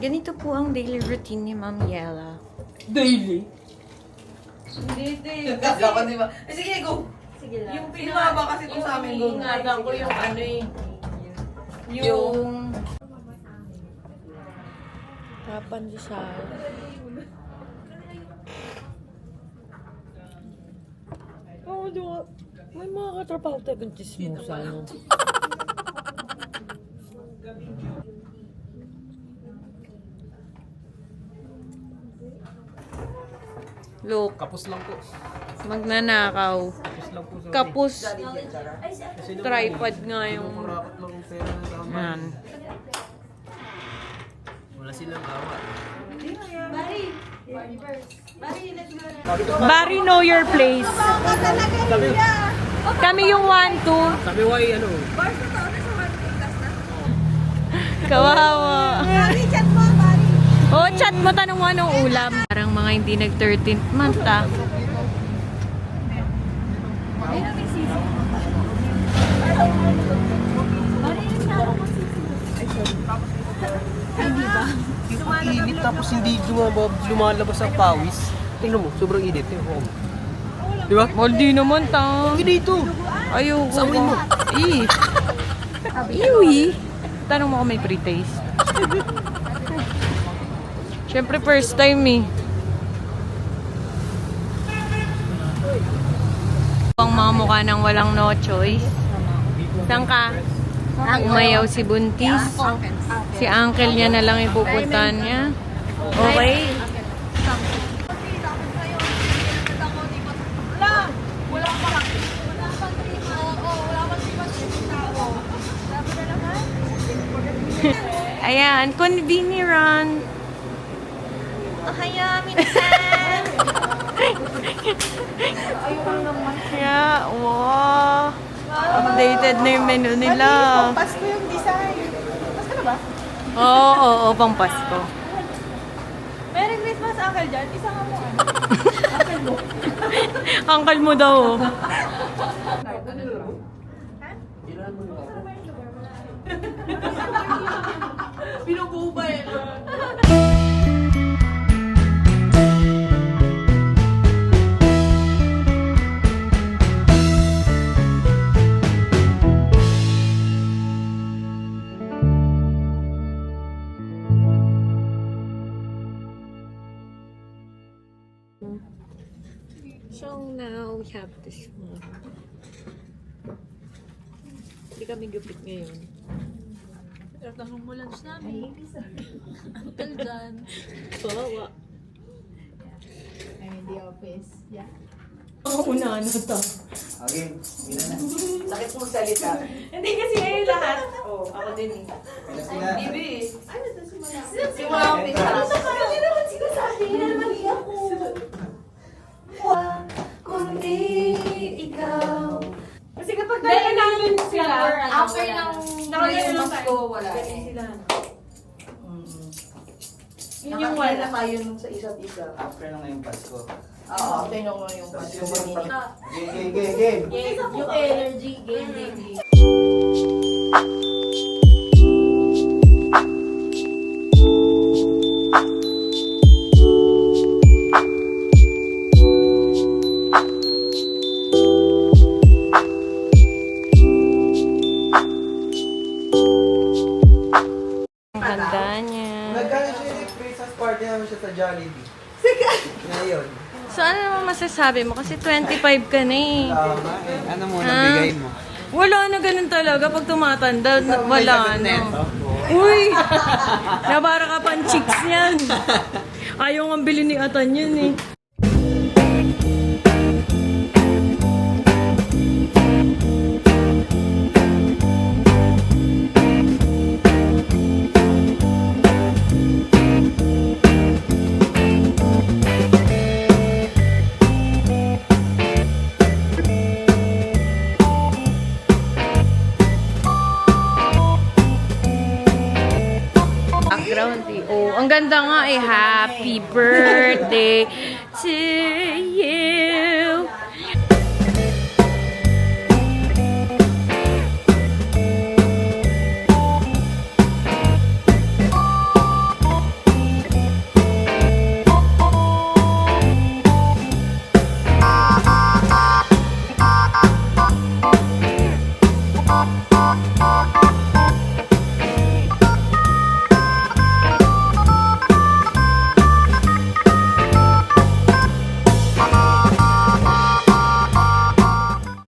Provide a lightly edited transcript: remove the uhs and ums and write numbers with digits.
Ganito po ang daily routine ni Ma'am Yella. Daily? Hindi. Dapat di ba? Sige, go! Sige lang. Yung pinaka kasi ito sa amin, go. Ingatan ko yung ano eh. Yung... Pandesal. Oo, diba? May mga katrapaho tayo ng chismosa, no? Look, Kapos lang po. magnanakaw. Kapos lang po. Kapus. Kasi naman, Tripod nga yung... kurakot lang ang pera na tama. Yan. Wala silang awa. Barry, know your place. Sabi, Kami yung 1-2. sabi why ano? Kawawa. Oh, chat mo, tanong mo anong ulam. Parang mga hindi nag-13th month, ah. Init tapos hindi lumalabas ang pawis. Tingnan mo, sobrang init. Di ba? Moldi naman, ta. Hindi dito. Ayoko. Sabihin mo. Iwi. Tanong mo kung may pre-taste. Siyempre, first time eh. Ang mga mukha ng walang no choice. Saan ka? Umayaw si Buntis. Si uncle niya na lang ipupuntahan niya. Okay. Ayan, convenient. Ohaya, minsan. Yeah, wow. Updated na yung menu nila. Pasko yung design. Pasko na ba? Oo, pang Pasko. Merry Christmas, Uncle John. Isa nga mo ano. Uncle mo daw. Oh. Pinububa eh. So now we have this one. Hindi kami gupit ngayon. Tanong mo lunch namin. Hotel dyan. Bawa. I'm in the office. Yeah. Una na to. Okay, bila na. Sakit mo magsalita. Hindi kasi ngayon lahat. Oh, ako din eh. Bila sila. Bibi. Simula ang pisa. Parang hindi naman sinasabi. Hindi naman ako. Kundi ikaw. Kasi kapag dala namin sila, After ng Pasko, wala eh. Yun yung wala tayo nung sa isa't isa. After na ngayong Pasko. Oo, after nung yung Pasko. Game. Yung energy, game. ang ganda niya. Nagkano siya yung Christmas party namin siya sa Jollibee. Ngayon. So ano naman masasabi mo? Kasi 25 ka na eh. Tama eh. Ano mo Ah. nabigay mo? Wala na ganun talaga pag tumatanda. Wala na. Uy! Nabara ka pang chicks niyan. Ayaw nga bilhin ni Atan yun eh. Background eh. Oh, ang ganda nga eh. Happy birthday to you.